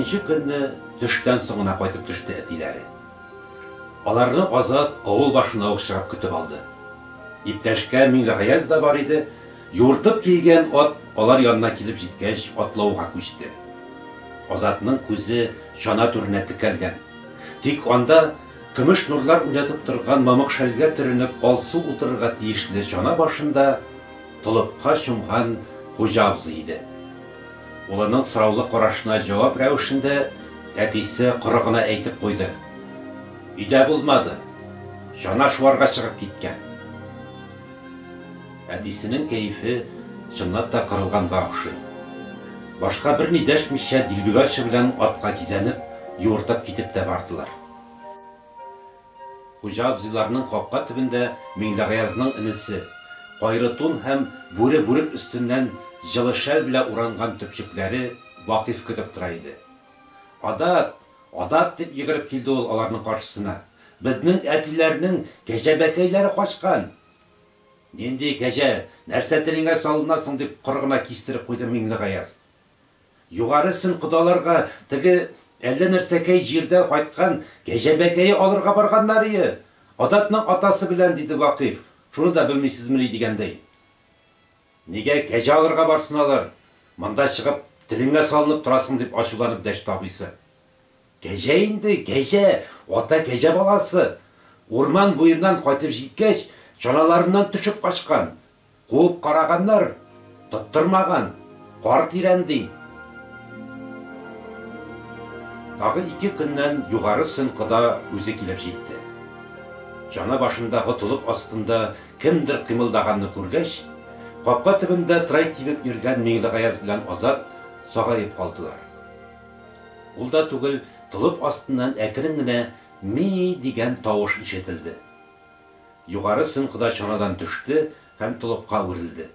Икенче көнне төштән соңына кайтып төште әтиләре. Аларны Азат авыл башына ук чыгып көтеп алды. Иптәшкә Миңлегаяз да бар иде. Юртып килгән ат алар янына килеп җиткәч атлауга күчте. Азатның күзе чана түренә текәлгән. Тик анда көмеш нурлар уйнатып торган мамык шәлгә төренеп алсу утырырга тиешле чана башында толыпка чумган Хуҗа абзый иде. Улының сораулы карашына җавап рәвешендә әтисе коры гына әйтеп куйды. Өйдә булмады. Чана шуарга чыгып киткән. Әтисенең кәефе чынлап та кырылганга охшый. Башка берни дәшмичә Дилбегачы белән атка кизәнеп, юыртып китеп тә бардылар. Хуҗа абзыйларның капка төбендә Миңлегаязның инесе, кайры тун һәм бүре бүрек өстеннән җылы шәл белән уранган төпчекләре Вакыйф көтеп тора иде. Адат, адат дип йөгереп килде ул аларның каршысына. Безнең әтиләрнең кәҗәбәкәйләре качкан. Нинди кәҗә, нәрсә телеңә салынасың дип кыргына кистереп куйды Миңлегаяз. Югары сын кодаларга теге әллә нәрсәкәй җирдән кайткан кәҗәбәкәе алырга барганнары. Адатның атасы белән диде Вакыйф. Шуны да белмисезмени дигәндәй. Нигә кәҗә алырга барсыналар? Монда чыгып телеңә салынып торасың дип ачуланып дәште абыйсы. Кәҗә инде, кәҗә, ата кәҗә баласы. Урман буеннан кайтып җиткәч, чаналарыннан төшеп качкан. Куып караганнар, тоттырмаган, кар тирәнди. Тагы 2 көннән югары сынкыда үзе килеп җитте. Чана башындагы толып астында кемдер кыймылдаганны күргәч, капка төбендә трай тибеп йөргән Миңлегаяз белән Азат сагаеп калдылар. Ул да түгел, толып астыннан әкрен генә ми дигән тавыш ишетелде. Югары сынкыда чанадан төште һәм толыпка үрелде.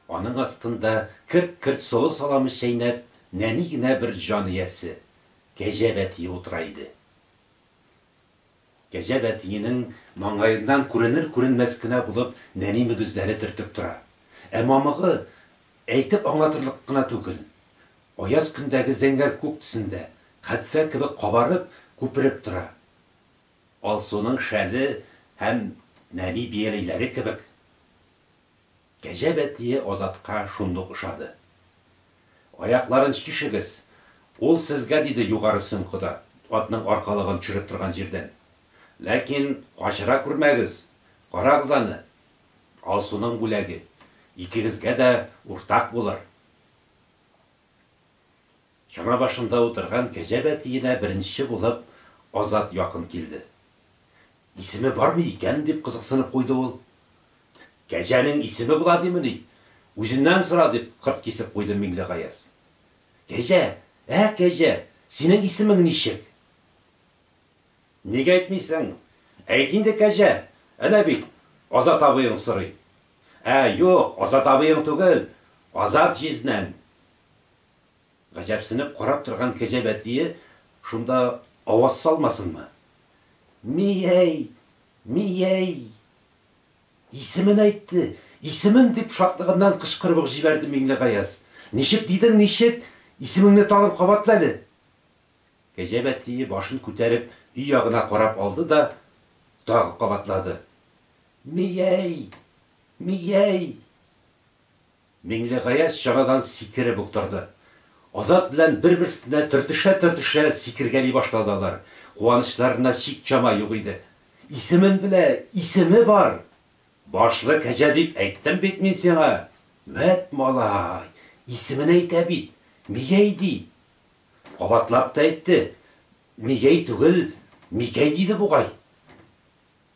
Аның астында кырт-кырт солы саламы чәйнәп, нәни генә бер җан иясе, Кәҗә Бәтие утыра иде. Кәҗә Бәтиенең маңгаеннан күренер-күренмәс кенә булып нәни мөгезләре төртеп тора. Ә мамыгы әйтеп аңлатырлык кына түгел. Аяз көндәге зәңгәр күк төсендә хәтфә кебек кабарып, күпереп тора. Алсуның шәле һәм нәни бияләйләре кебек. Кәҗә Бәтие Азатка шундук ошады. Аякларын чишегез. Ул сезгә диде югары сынкыда, атның аркалыгын төшереп торган җирдән. Ләкин качыра күрмәгез. Карагыз аны. Алсуның бүләге. Икегезгә дә уртак булыр. Чана башында утырган Кәҗә Бәтиенә беренче булып Азат якын килде. Исеме бармы икән дип кызыксынып куйды ул. Кәҗәнең исеме була димени? Үзеннән сора дип кырт кисеп куйды Миңлегаяз. Кәҗә, Кәҗә, синең исемең ничек? Нигә әйтмисең? Әйт инде, Кәҗә. Әнә бит, Азат абыең сорый. Юк, Азат абыең түгел, Азат җизнән. Гаҗәпсенеп карап торган Кәҗә Бәтие шунда аваз салмасынмы? Миәй, миәй. Исемен әйтте, исемен дип шатлыгыннан кычкырып җибәрде Миңлегаяз. Ничек дидең, ничек? Исемеңне тагын кабатла әле. Кәҗә Бәтие башын күтәреп өй ягына карап алды да тагы кабатлады. Миәй, миәй. Миңлегаяз чарадан сикереп уктырды. Азат белән бер-берсенә төртешә сикергәли башладылар. Куанычларына чик чама юк иде. Исемен белә, исеме бар. Башлы Кәҗә дип әйттем бит мин сиңа. Вәт малай, исемен әйтә бит. Миәй ди. Кабатлап та әйтте. Миәй түгел, Микәй диде бугай.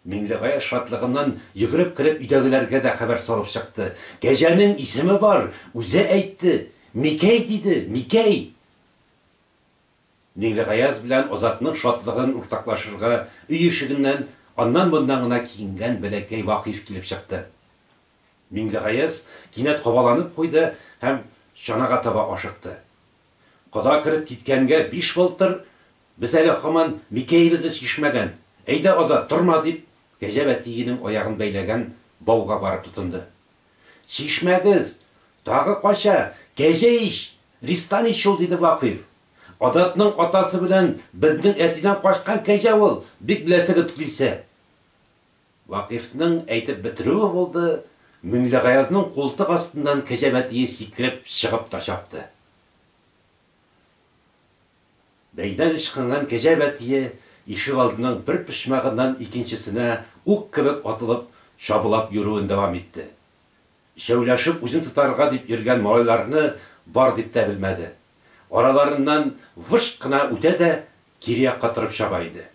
Миңлегаяз шатлыгыннан йөгереп килеп өйдәгеләргә дә хәбәр салып чыкты. Кәҗәнең исеме бар, үзе әйтте. Микәй диде, Микәй. Миңлегаяз белән Азатның шатлыгын уртаклашырга өй ишегеннән аннан-моннан гына киенгән бәләкәй Вакыйф килеп чыкты. Миңлегаяз кинәт кабаланып куйды һәм чанага таба ашыкты. Кода кирип киткәнгә 5 былтыр без әле һаман Микәйебезне чишмәгән. Әйдә, Азат, торма дип, Кәҗә Бәтиенең аягын бәйләгән бауга барып тотынды. Чишмәгез, тагы кача, Кәҗә иш, ристан иш ул, диде Вакыйф. Адатның атасы белән безнең әтидән качкан кәҗә ул, бик беләсегез килсә. Вакифның әйтеп бетерүе булды, Миңлегаязның култык астыннан кәҗә бәтие сикереп чыгып та чапты. Бәйдән ышкынган кәҗә бәтие ишек алдының бер пишмагыннан икенчесенә ук кебек атылып, шабылап йөрүен дәвам итте. Шәүләшеп үзен тотарга дип йөргән малайларны бар дип тә белмәде. Араларыннан вышк кына үтә дә кире якка торып чаба иде.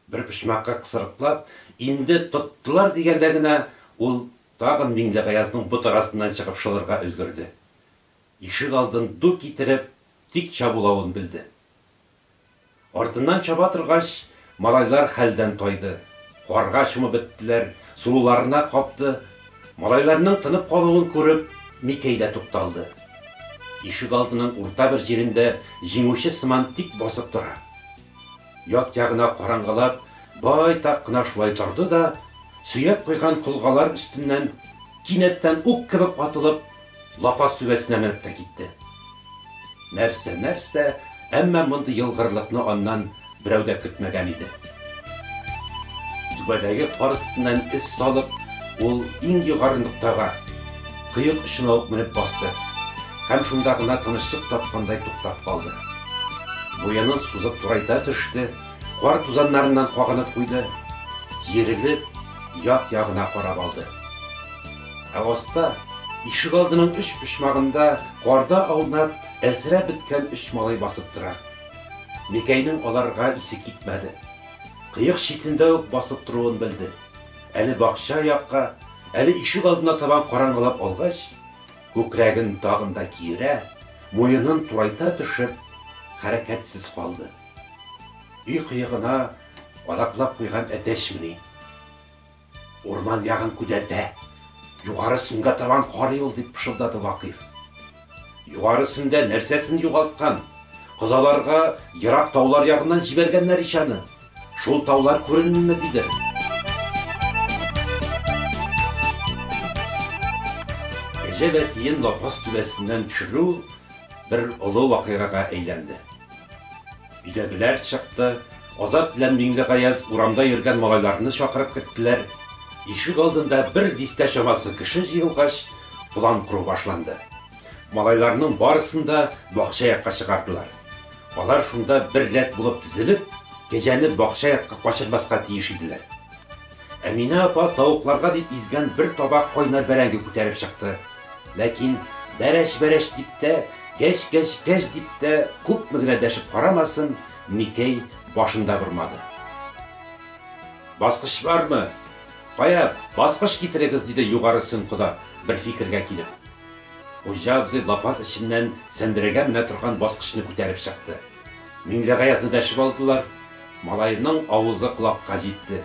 Бер пишмакка кысырыклап, инде тоттылар дигәндә генә ул тагын Миңлегаязның бот арасыннан чыгып шылырга өлгерде. Ишек алдын ду китереп, тик чабулавын белде. Артыннан чаба торгач, малайлар хәлдән тайды. Карга чумып беттеләр, сулуларына капты. Малайларның тынып калуын күреп, Микәй дә тукталды. Ишек алдының урта бер җирендә җиңүче сыман тик басып тора. Як-ягына караңгылап, байтак кына шулай торды да, сөяп куйган кылгалар өстеннән кинәттән ук кебек атылып, лапас түбәсенә менеп тә китте. Нәрсә, әмма мондый йылгырлыкны аннан берәү дә көтмәгән иде. Түбәдәге кар өстеннән эз салып, ул иң югары ноктага, кыек очына ук менеп басты. Һәм шунда гына тынычлык тапкандай туктап калды. Буянын сузып турайта төште, кар тузаннарыннан кагынып куйды, киерелеп, як-ягына карап алды. Аста ишек алдының үч пишмагында карда аунап, әлсерәп беткән 3 малай басып тора. Микәйнең аларга исе китмәде. Кыек шитендә үк басып торуын белде. Әле бакча якка, әле ишек алдына табан караңгылап алгач, күкрәген тагын да киерә, муенын турайта төшеп, хәрәкәтсез калды. Үй кыегына адаклап куйган әтәшмени. Урман ягын күдәтә, югары сүнгә табан карый ул дип пышылдады Вакиф. Югары сүндә нәрсәсен югалткан? Кызаларга ерак таулар ягыннан җибәргәннәр ишаны. Шул таулар күренмәме диде. Кәҗә бәтиен лапас түбәсеннән төшерү бер олы вакыйгага әйләнде. Өйдәгеләр чыкты, Азат белән Миңлегаяз урамда йөргән малайларны чакырып керттеләр. Ишек алдында бер дистә чамасы кеше җыелгач, план кору башланды. Малайларның барысын да бакча якка чыгардылар. Алар шунда бер рәт булып тизелеп, кәҗәне бакча якка качырмаска тиеш иделәр. Әминә апа тавыкларга дип изгән бер табак кайнар бәрәңге күтәреп чыкты. Ләкин бәрәш дип тә, кәш дип тә күпме генә дәшеп карамасын, Микәй башында бормады. Баскыч бармы? Кая, баскыч китерегез, диде югары сынкыда бер фикергә килеп. Хуҗа абзый лапас эченнән сәндерәгә менә торган баскычны күтәреп чыкты. Миңлегаязны дәшеп алдылар. Малайның авызы кулакка җитте.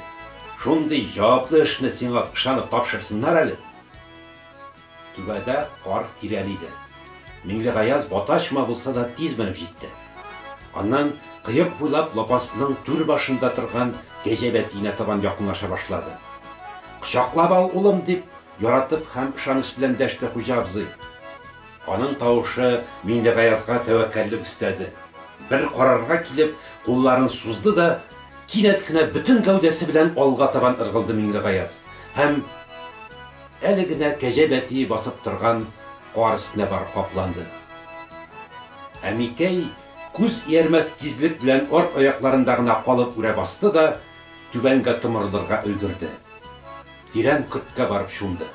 Шундый җаваплы эшне сиңа ышанып тапшырсыннар әле. Түбәдә кар тирәлиде. Миңлегаяз баташма булса да тиз менеп җитте. Аннан кыек буйлап лапасның түр башында торган кәҗә бәтиенә табан якынлаша башлады. Кочаклап ал, улым, дип яратып һәм ышаныч белән дәште Хуҗа абзый. Аның тавышы Миңлегаязга тәвәккәллек өстәде. Бер карарга килеп, кулларын сузды да, кинәт кенә бөтен гәүдәсе белән алга табан ыргылды Миңлегаяз. Һәм әле генә кәҗә бәтие басып торган кар өстенә барып капланды. Ә Микәй күз иярмәс тизлек белән арт аякларында гына калып үрә басты да, түбәнгә томырылырга өлгерде. Тирән көткә барып шунды.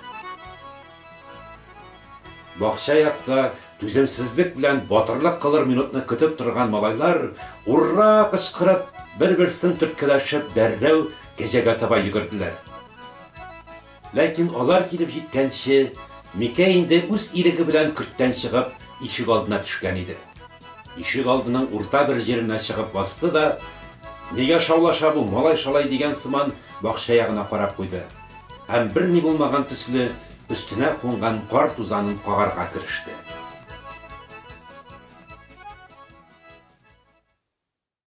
Бакча якта түземсезлек белән батырлык кылыр минутны көтеп торган малайлар урра кычкырып, бер-берсен төрткәләшеп дәррәү кәҗәгә таба йөгерделәр. Ләкин алар килеп җиткәнче, Микәй инде үз иреге белән көрттән чыгып, ишек алдына төшкән иде. Ишек алдының урта бер җиренә чыгып басты да, нигә шаулаша бу малай шалай дигән сыман бакча ягына карап куйды. Һәм бер ни булмаган төсле өстенә кунган кар тузанын кагарга кереште.